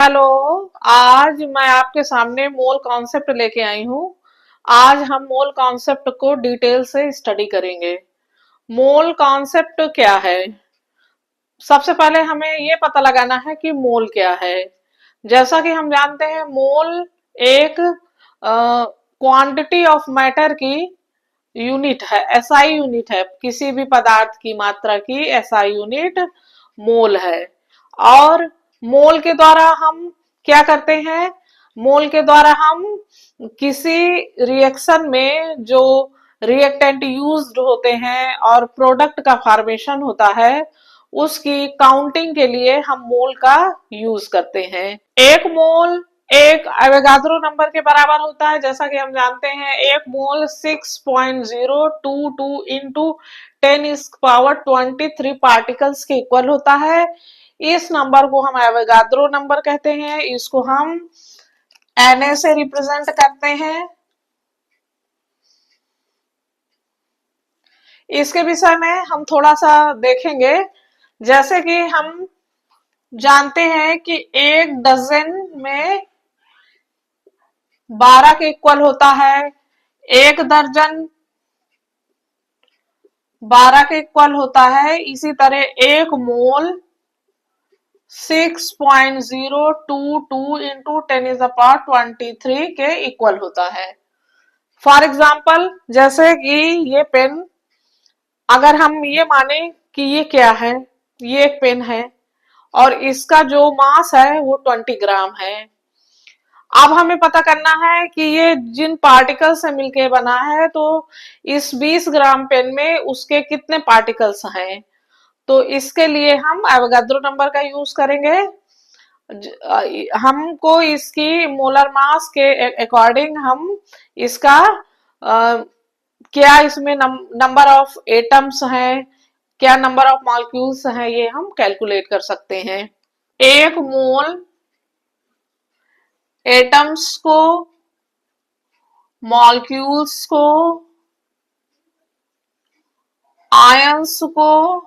Hello. आज मैं आपके सामने मोल कॉन्सेप्ट लेके आई हूँ। आज हम मोल कॉन्सेप्ट को डिटेल से स्टडी करेंगे। मोल कॉन्सेप्ट क्या है? सबसे पहले हमें ये पता लगाना है कि मोल क्या है। जैसा कि हम जानते हैं, मोल एक क्वांटिटी ऑफ मैटर की यूनिट है, एसआई यूनिट है। किसी भी पदार्थ की मात्रा की एसआई यूनिट मोल है। और मोल के द्वारा हम क्या करते हैं? मोल के द्वारा हम किसी रिएक्शन में जो रिएक्टेंट यूज्ड होते हैं और प्रोडक्ट का फॉर्मेशन होता है, उसकी काउंटिंग के लिए हम मोल का यूज करते हैं। एक मोल एक एवोगाद्रो नंबर के बराबर होता है। जैसा कि हम जानते हैं, एक मोल 6.022 इंटू 10⁻23 पार्टिकल्स के इक्वल होता है। इस नंबर को हम एवोगाद्रो नंबर कहते हैं। इसको हम Na से रिप्रेजेंट करते हैं। इसके विषय में हम थोड़ा सा देखेंगे। जैसे कि हम जानते हैं कि एक डजन में 12 के इक्वल होता है। एक दर्जन 12 के इक्वल होता है। इसी तरह एक मोल 6.022 इंटू 10⁻23 के इक्वल होता है। फॉर एग्जाम्पल, जैसे कि ये पेन, अगर हम ये माने कि ये क्या है, ये एक पेन है और इसका जो मास है वो 20 ग्राम है। अब हमें पता करना है कि ये जिन पार्टिकल से मिलके बना है, तो इस 20 ग्राम पेन में उसके कितने पार्टिकल्स हैं। तो इसके लिए हम एवोगाद्रो नंबर का यूज करेंगे। हमको इसकी मोलर मास के अकॉर्डिंग हम इसका क्या इसमें नंबर ऑफ एटम्स हैं, क्या नंबर ऑफ मॉलिक्यूल्स हैं, ये हम कैलकुलेट कर सकते हैं। एक मोल एटम्स को, मॉलिक्यूल्स को, आयंस को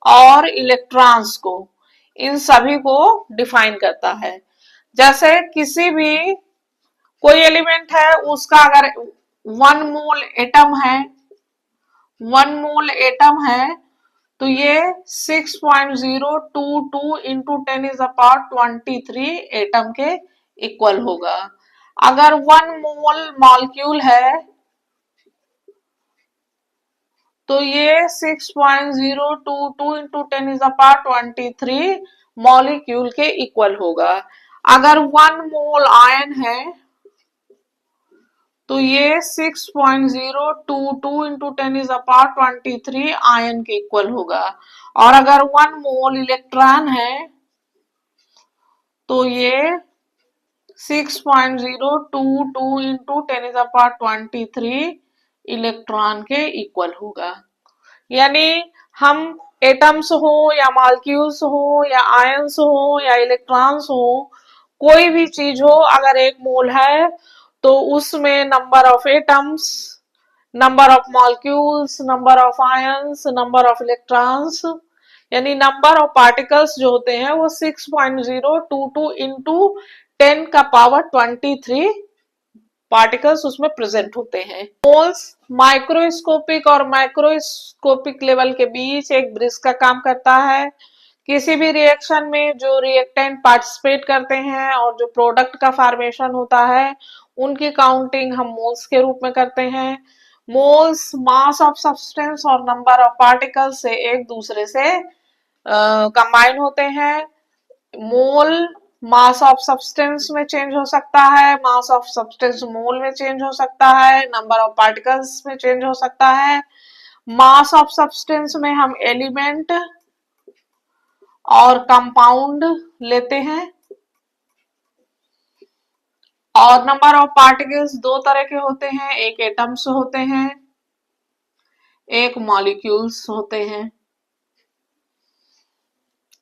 और इलेक्ट्रॉन्स को, इन सभी को डिफाइन करता है। जैसे किसी भी कोई एलिमेंट है, उसका अगर 1 मोल एटम है तो ये 6.022 इंटू 10⁻23 एटम के इक्वल होगा। अगर 1 मोल मॉलिक्यूल है तो ये 6.022 इंटू 10⁻23 मॉलिक्यूल के इक्वल होगा। अगर 1 मोल आयन है तो ये 6.022 इंटू 10⁻23 आयन के इक्वल होगा। और अगर 1 मोल इलेक्ट्रॉन है तो ये 6.022 इंटू 10⁻23 इलेक्ट्रॉन के इक्वल होगा। यानी हम एटम्स हो या मॉलिक्यूल्स हो या आयंस हो या इलेक्ट्रॉन्स हो, कोई भी चीज हो, अगर 1 मोल है तो उसमें number of atoms, number of molecules, number of ions, number of electrons, यानी नंबर ऑफ पार्टिकल्स जो होते हैं वो 6.022 इंटू 10⁻23 पार्टिकल्स उसमें प्रेजेंट होते हैं। मोल्स माइक्रोस्कोपिक और मैक्रोस्कोपिक लेवल के बीच एक ब्रिज का काम करता है। किसी भी रिएक्शन में जो रिएक्टेंट पार्टिसिपेट करते हैं और जो प्रोडक्ट का फॉर्मेशन होता है, उनकी काउंटिंग हम मोल्स के रूप में करते हैं। मोल्स मास ऑफ सब्सटेंस और नंबर ऑफ पार्टिकल्स से एक दूसरे से कंबाइन होते हैं। मोल मास ऑफ सब्सटेंस में चेंज हो सकता है, मास ऑफ सब्सटेंस मोल में चेंज हो सकता है, नंबर ऑफ पार्टिकल्स में चेंज हो सकता है। मास ऑफ सब्सटेंस में हम एलिमेंट और कंपाउंड लेते हैं। और नंबर ऑफ पार्टिकल्स दो तरह के होते हैं, एक एटम्स होते हैं, एक मॉलिक्यूल्स होते हैं।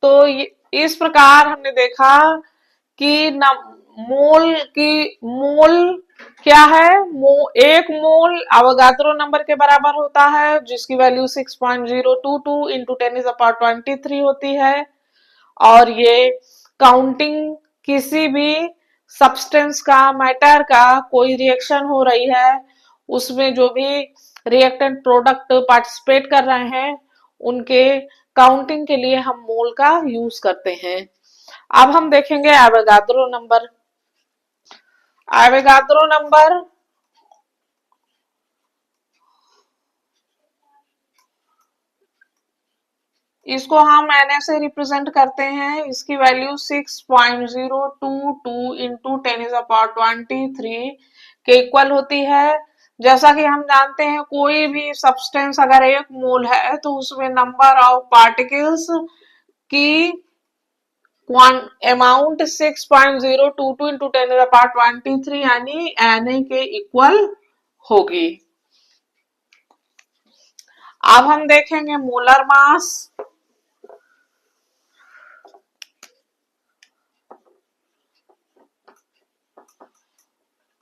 तो इस प्रकार हमने देखा कि मोल क्या है। एक मोल अवोगाद्रो नंबर के बराबर होता है, जिसकी वैल्यू 6.022 इंटू 10⁻23 होती है। और ये काउंटिंग किसी भी सब्सटेंस का, मैटर का कोई रिएक्शन हो रही है, उसमें जो भी रिएक्टेंट प्रोडक्ट पार्टिसिपेट कर रहे हैं उनके काउंटिंग के लिए हम मोल का यूज करते हैं। अब हम देखेंगे एवोगाद्रो नंबर। एवोगाद्रो नंबर इसको हम Na से रिप्रेजेंट करते हैं। इसकी वैल्यू 6.022 इंटू 10⁻23 के इक्वल होती है। जैसा कि हम जानते हैं कोई भी सब्सटेंस अगर 1 मोल है तो उसमें नंबर ऑफ पार्टिकल्स की अमाउंट 6.022 इंटू 10⁻23 यानी Na के इक्वल होगी। अब हम देखेंगे मोलर मास।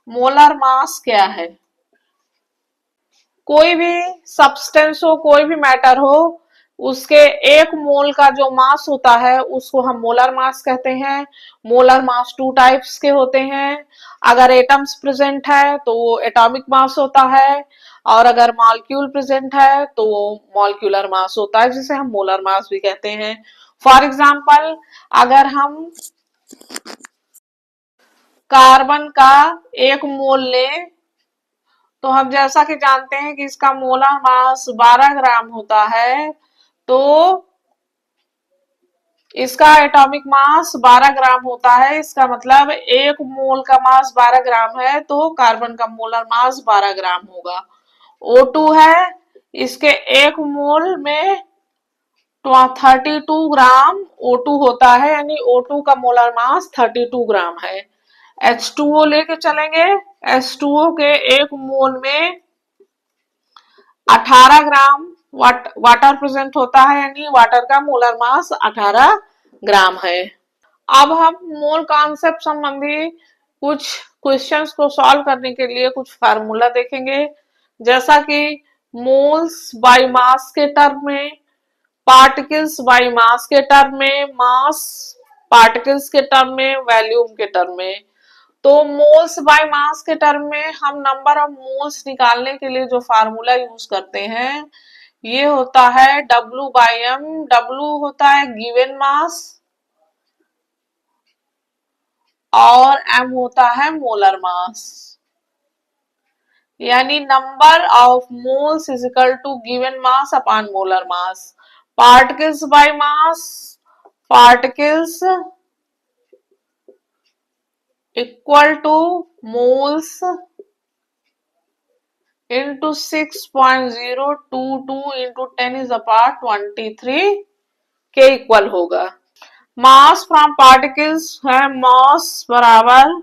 मोलर मास क्या है? कोई भी सब्सटेंस हो, कोई भी मैटर हो, उसके 1 मोल का जो मास होता है उसको हम मोलर मास कहते हैं। मोलर मास 2 टाइप्स के होते हैं। अगर एटम्स प्रेजेंट है तो वो एटॉमिक मास होता है, और अगर मॉलिक्यूल प्रेजेंट है तो वो मॉलिक्यूलर मास होता है, जिसे हम मोलर मास भी कहते हैं। फॉर एग्जाम्पल, अगर हम कार्बन का 1 मोल लें तो हम जैसा कि जानते हैं कि इसका मोलर मास 12 ग्राम होता है, तो इसका एटॉमिक मास 12 ग्राम होता है। इसका मतलब 1 मोल का मास 12 ग्राम है तो कार्बन का मोलर मास 12 ग्राम होगा। O2 है, इसके 1 मोल में 32 ग्राम O2 होता है, यानी O2 का मोलर मास 32 ग्राम है। H2O लेके चलेंगे। H2O के 1 मोल में 18 ग्राम वाटर प्रेजेंट होता है, यानी वाटर का मोलर मास 18 ग्राम है। अब हम मोल कॉन्सेप्ट संबंधी कुछ क्वेश्चंस को सॉल्व करने के लिए कुछ फार्मूला देखेंगे, जैसा कि मोल्स बाय मास के टर्म में, पार्टिकल्स बाय मास के टर्म में, मास पार्टिकल्स के टर्म में, वॉल्यूम के टर्म में। तो मोल्स बाय मास के टर्म में हम नंबर ऑफ मोल्स निकालने के लिए जो फार्मूला यूज करते हैं ये होता है W/m। W होता है गिवन मास और m होता है मोलर मास, यानी number of moles is equal to given mass upon molar mass. Particles by mass, particles equal to moles into 6.022 into 10⁻23 के इक्वल होगा। मास फ्रॉम पार्टिकल्स है मास बराबर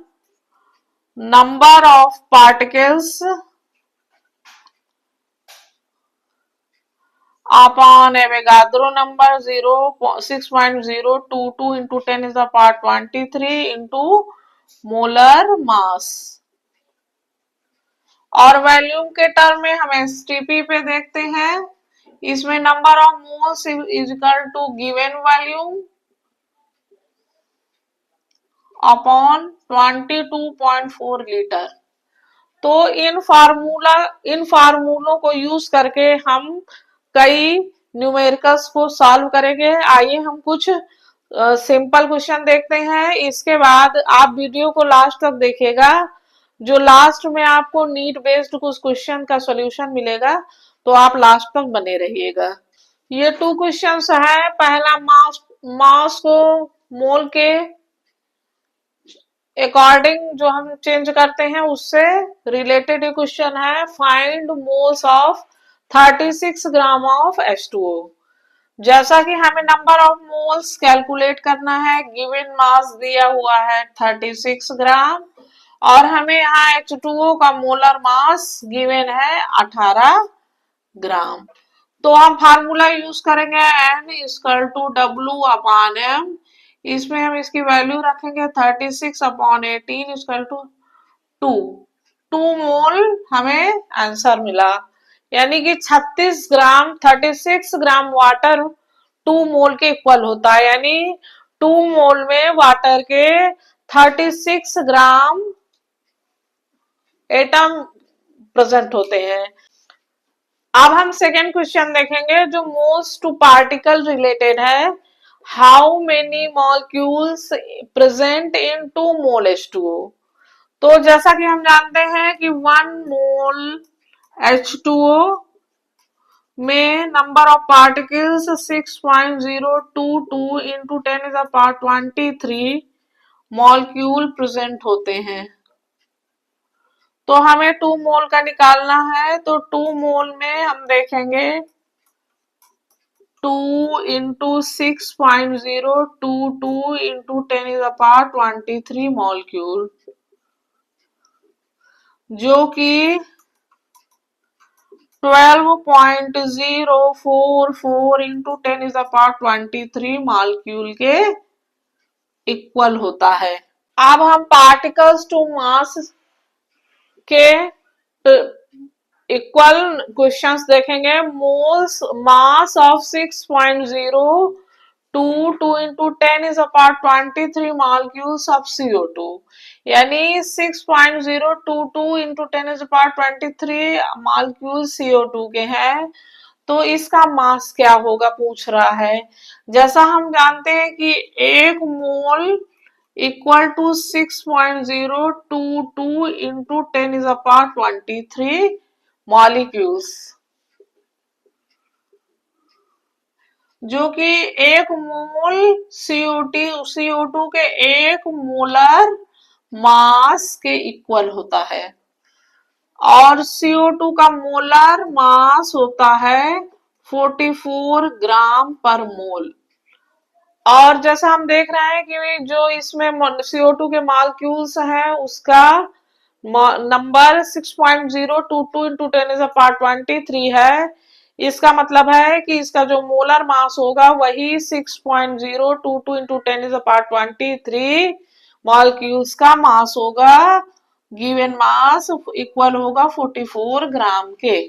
number of particles upon Avogadro number 6.022 into 10⁻23 into molar mass. और volume के term में हम STP पे देखते हैं, इसमें number of moles is equal to given volume upon 22.4 litre. तो इन फार्मूलों को यूज करके हम कई न्यूमेरिकल्स को सॉल्व करेंगे। आइए हम कुछ सिंपल क्वेश्चन देखते हैं, इसके बाद आप वीडियो को लास्ट तक देखिएगा। जो लास्ट में आपको नीट बेस्ड कुछ क्वेश्चन का सॉल्यूशन मिलेगा, तो आप लास्ट तक बने रहिएगा। ये 2 क्वेश्चंस है। पहला मास को मोल के अकॉर्डिंग जो हम चेंज करते हैं उससे रिलेटेड क्वेश्चन है। Find moles of 36 gram of H2O। जैसा कि हमें नंबर ऑफ मोल्स कैलकुलेट करना है, गिवन मास दिया हुआ है 36 ग्राम और हमें यहाँ H2O का मोलर मास गिवन है 18 ग्राम। तो हम फार्मूला यूज करेंगे N इक्वल टू W/m। इसमें हम इसकी वैल्यू रखेंगे 36/18 इक्वल टू 2 मोल हमें आंसर मिला, यानी कि 36 ग्राम वाटर 2 मोल के इक्वल होता है, यानी 2 मोल में वाटर के 36 ग्राम एटम प्रेजेंट होते हैं। अब हम सेकेंड क्वेश्चन देखेंगे जो मोल्स टू पार्टिकल रिलेटेड है। How many molecules present in 2 mole H2O। तो जैसा कि हम जानते हैं कि 1 मोल H2O में number of particles 6.022 into 10⁻23 molecule present होते हैं। तो हमें 2 मोल का निकालना है, तो 2 मोल में हम देखेंगे 2 इंटू 6.022 इंटू 10⁻23 मॉलिक्यूल, जो कि 12.044 इंटू 10⁻23 मॉलिक्यूल के इक्वल होता है। अब हम पार्टिकल्स टू मास के इक्वल क्वेश्चंस देखेंगे। Moles mass of 6.022 into 10⁻23 molecules of CO2, यानी 6.022 इंटू 10⁻23 मॉलिक्यूल CO2 के हैं। तो इसका मास क्या होगा पूछ रहा है। जैसा हम जानते हैं कि 1 mole equal to 6.022 into 10⁻23 molecules, जो कि 1 मोल CO2 के 1 मोलर मास के इक्वल होता है, और CO2 का मोलर मास होता है 44 ग्राम पर मोल। और जैसा हम देख रहे हैं कि जो इसमें CO2 के मॉलिक्यूल्स हैं उसका नंबर 6.022 इंटू 10⁻23 है। इसका मतलब है कि इसका जो मोलर मास होगा वही 6.022 इंटू 10⁻23 मॉलिक्यूल्स का मास होगा। गिवन मास इक्वल होगा 44 ग्राम के।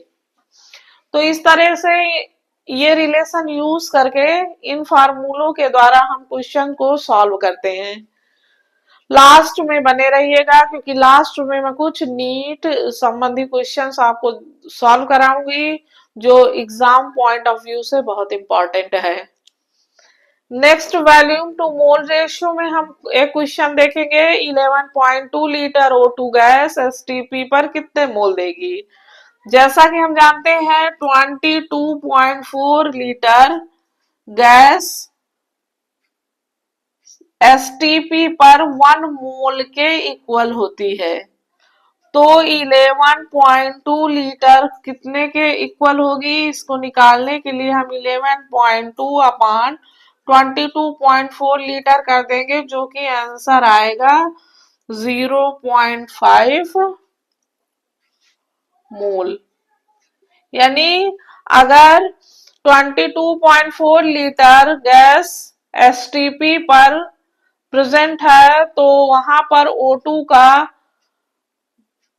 तो इस तरह से ये रिलेशन यूज करके इन फार्मूलों के द्वारा हम क्वेश्चन को सॉल्व करते हैं। लास्ट में बने रहिएगा, क्योंकि लास्ट में मैं कुछ नीट संबंधी क्वेश्चंस आपको सॉल्व कराऊंगी जो एग्जाम पॉइंट ऑफ व्यू से बहुत इंपॉर्टेंट है। Next volume to mole ratio में हम एक क्वेश्चन देखेंगे। 11.2 लीटर O2 गैस STP पर कितने मोल देगी। जैसा कि हम जानते हैं 22.4 लीटर गैस STP पर 1 मोल के इक्वल होती है। तो 11.2 लीटर कितने के इक्वल होगी, इसको निकालने के लिए हम 11.2 अपान 22.4 लीटर कर देंगे, जो कि आंसर आएगा 0.5 मोल। यानी अगर 22.4 लीटर गैस STP पर प्रेजेंट है तो वहां पर O2 का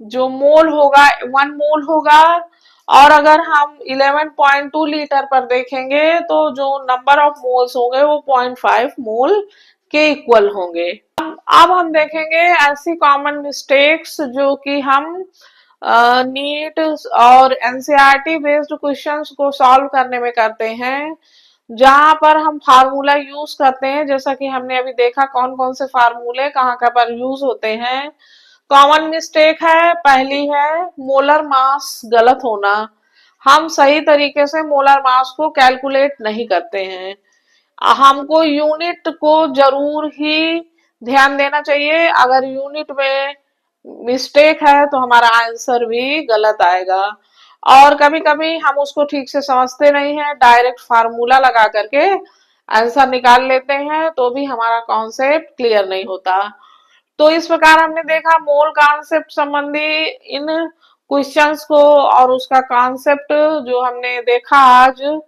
जो मोल होगा 1 मोल होगा, और अगर हम 11.2 लीटर पर देखेंगे तो जो नंबर ऑफ मोल्स होंगे वो 0.5 मोल के इक्वल होंगे। अब हम देखेंगे ऐसी कॉमन मिस्टेक्स जो कि हम नीट और एनसीईआरटी बेस्ड क्वेश्चंस को सॉल्व करने में करते हैं, जहां पर हम फार्मूला यूज करते हैं। जैसा कि हमने अभी देखा कौन कौन से फार्मूले कहाँ पर यूज होते हैं। कॉमन मिस्टेक है, पहली है मोलर मास गलत होना। हम सही तरीके से मोलर मास को कैलकुलेट नहीं करते हैं। हमको यूनिट को जरूर ही ध्यान देना चाहिए। अगर यूनिट में मिस्टेक है तो हमारा आंसर भी गलत आएगा। और कभी कभी हम उसको ठीक से समझते नहीं है, डायरेक्ट फार्मूला लगा करके आंसर निकाल लेते हैं, तो भी हमारा कॉन्सेप्ट क्लियर नहीं होता। तो इस प्रकार हमने देखा मोल कॉन्सेप्ट संबंधी इन क्वेश्चंस को और उसका कॉन्सेप्ट जो हमने देखा आज।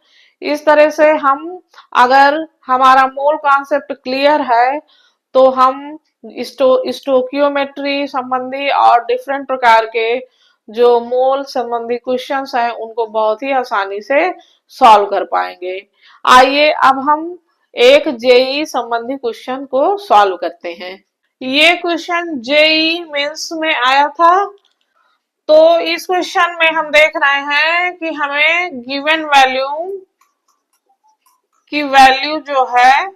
इस तरह से हम अगर हमारा मोल कॉन्सेप्ट क्लियर है तो हम स्टोकियोमेट्री संबंधी और डिफरेंट प्रकार के जो मोल संबंधी क्वेश्चंस हैं उनको बहुत ही आसानी से सॉल्व कर पाएंगे। आइए अब हम एक जेई संबंधी क्वेश्चन को सॉल्व करते हैं। ये क्वेश्चन जेई मेंस में आया था। तो इस क्वेश्चन में हम देख रहे हैं कि हमें गिवन वैल्यू की वैल्यू जो है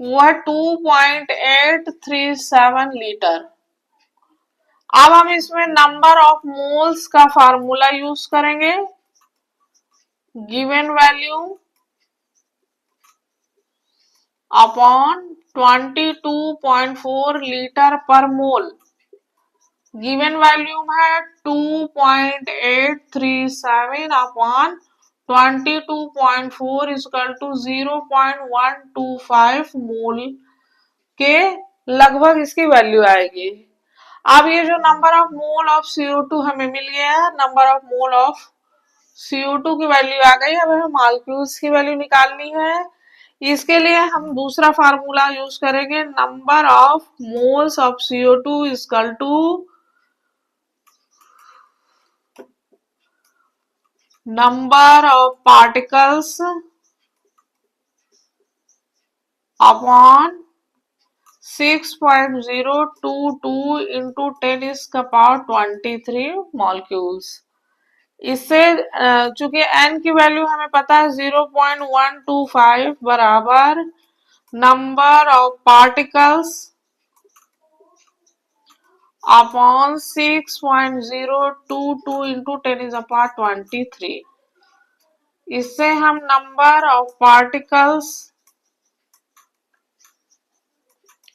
वह 2.837 लीटर। अब हम इसमें नंबर ऑफ मोल्स का फार्मूला यूज करेंगे। गिवन वैल्यू अपॉन 22.4 लीटर पर मोल। गिवन वैल्यूम है 2.837 अपॉन 22.4 इक्वल टू 0.125 मोल के लगभग इसकी वैल्यू आएगी। अब ये जो number of mole of CO2 हमें मिल गया, number of mole of CO2 की वैल्यू आ गई। अब हमें मॉलिक्यूल्स की वैल्यू निकालनी है। इसके लिए हम दूसरा फार्मूला यूज करेंगे, number of moles of CO2 equal to number of particles upon 6.022 into 10 is का पावर 23 मॉलिक्यूल्स। इससे चूंकि n की वैल्यू हमें पता है 0.125 बराबर number of particles upon 6.022 into 10 is upon 23। इससे हम number of particles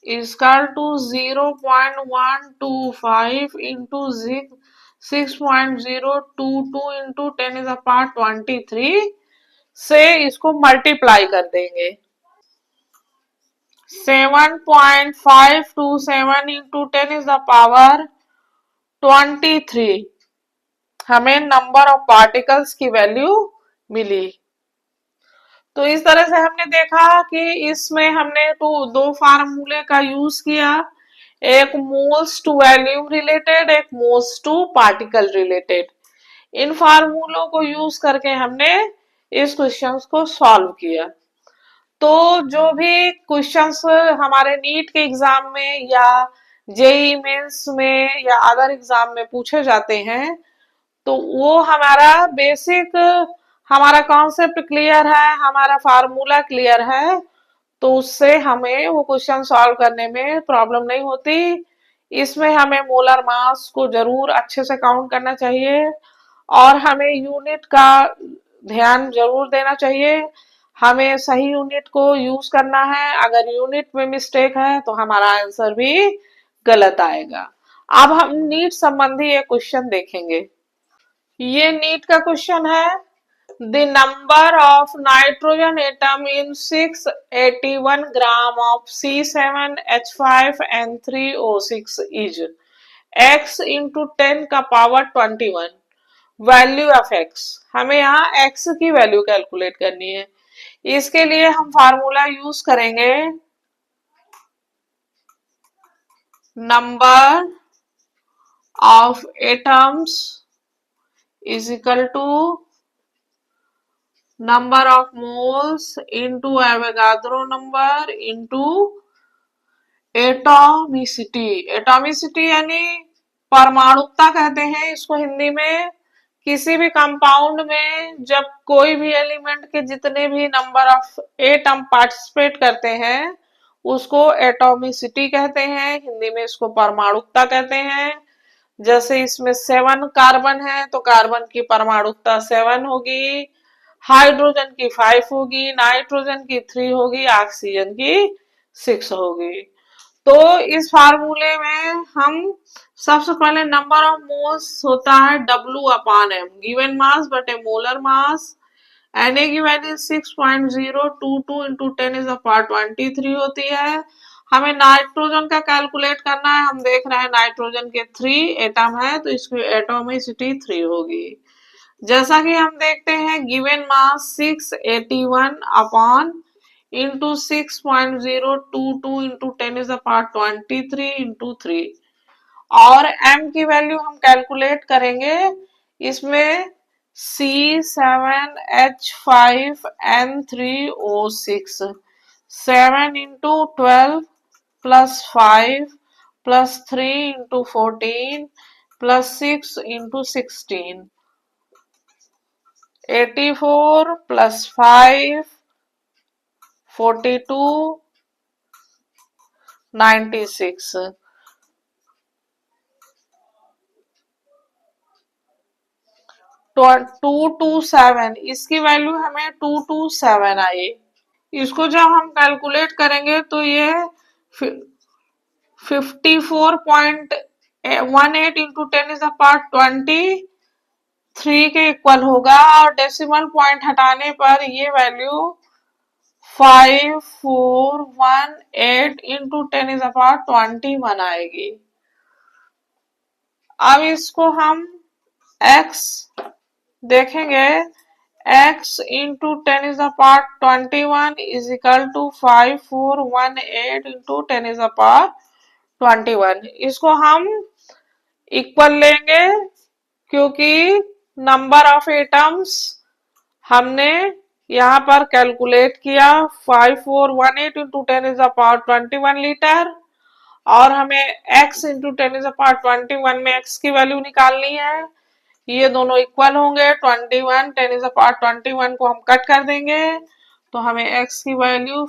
equal to 0.125 into 6.022 into 10 is upon 23 से इसको मल्टीप्लाई कर देंगे। 7.527 इंटू 10 इज द पावर 23 हमें नंबर ऑफ पार्टिकल्स की वैल्यू मिली। तो इस तरह से हमने देखा कि इसमें हमने दो फार्मूले का यूज किया, एक मोल्स टू वॉल्यूम रिलेटेड, एक मोल्स टू पार्टिकल रिलेटेड। इन फार्मूलों को यूज करके हमने इस क्वेश्चंस को सॉल्व किया। तो जो भी क्वेश्चंस हमारे नीट के एग्जाम में या जेई मेंस में या अदर एग्जाम में पूछे जाते हैं, तो वो हमारा बेसिक, हमारा कॉन्सेप्ट क्लियर है, हमारा फार्मूला क्लियर है, तो उससे हमें वो क्वेश्चन सॉल्व करने में प्रॉब्लम नहीं होती। इसमें हमें मोलर मास को जरूर अच्छे से काउंट करना चाहिए और हमें यूनिट का ध्यान जरूर देना चाहिए। हमें सही यूनिट को यूज करना है। अगर यूनिट में मिस्टेक है तो हमारा आंसर भी गलत आएगा। अब हम नीट संबंधी एक क्वेश्चन देखेंगे। ये नीट का क्वेश्चन है, the number of nitrogen atom in 681 gram of C7H5N3O6 is x into 10 का पावर 21 वैल्यू ऑफ x। हमें यहाँ x की वैल्यू कैलकुलेट करनी है। इसके लिए हम फार्मूला यूज करेंगे, number of atoms is equal to number of moles into Avogadro number into atomicity. Atomicity यानी परमाणुकता कहते हैं इसको हिंदी में। किसी भी कंपाउंड में जब कोई भी एलिमेंट के जितने भी नंबर ऑफ एटम पार्टिसिपेट करते हैं उसको एटॉमिसिटी कहते हैं, हिंदी में इसको परमाणुकता कहते हैं। जैसे इसमें 7 कार्बन है तो कार्बन की परमाणुकता 7 होगी, हाइड्रोजन की 5 होगी, नाइट्रोजन की 3 होगी, ऑक्सीजन की 6 होगी। तो इस फार्मूले में हम सबसे पहले नंबर ऑफ मोल्स होता है W अपान M, गिवन मास बटे मोलर मास। Na की वैल्यू 6.022 इंटू 10 इज अपावर 23 होती है। हमें नाइट्रोजन का कैलकुलेट करना है। हम देख रहे हैं नाइट्रोजन के 3 एटम है तो इसकी एटॉमिसिटी 3 होगी। जैसा कि हम देखते हैं given mass 681 upon into 6.022 into 10 is a power 23 into 3 और m की वैल्यू हम कैलकुलेट करेंगे। इसमें C7H5N3O6 7 into 12 plus 5 plus 3 into 14 plus 6 into 16, 84 plus 5 42 96, 227, इसकी वैल्यू हमें 227 आई। इसको जब हम कैलकुलेट करेंगे तो ये 54.18 इंटू 10 इज द पावर 23 के इक्वल होगा, और डेसिमल पॉइंट हटाने पर ये value 5418 into 10 is the power 21 आएगी। अब इसको हम x देखेंगे, x into 10 is the power 21 is equal to 5418 into 10 is the power 21। इसको हम इक्वल लेंगे क्योंकि नंबर ऑफ एटम्स हमने यहाँ पर कैलकुलेट किया 5418 into 10 is the power 21 litre, और हमें x into 10 is the power 21 में x की वैल्यू निकालनी है। ये दोनों इक्वल होंगे, 21 10 इज द पावर 21 को हम कट कर देंगे तो हमें x की वैल्यू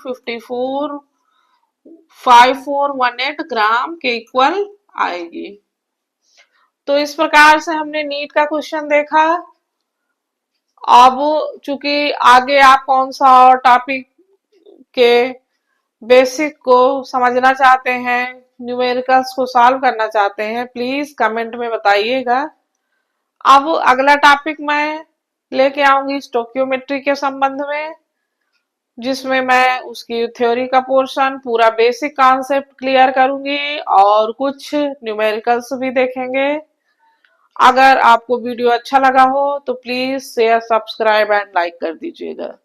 5418 ग्राम के इक्वल आएगी। तो इस प्रकार से हमने नीट का क्वेश्चन देखा। अब चूंकि आगे आप कौन सा और टॉपिक के बेसिक को समझना चाहते हैं, न्यूमेरिकल्स को सॉल्व करना चाहते हैं, प्लीज कमेंट में बताइएगा। अब अगला टॉपिक मैं लेके आऊंगी स्टोक्योमेट्री के संबंध में, जिसमें मैं उसकी थ्योरी का पोर्शन पूरा बेसिक कॉन्सेप्ट क्लियर करूंगी और कुछ न्यूमेरिकल्स भी देखेंगे। अगर आपको वीडियो अच्छा लगा हो तो please share, subscribe and like कर दीजिएगा।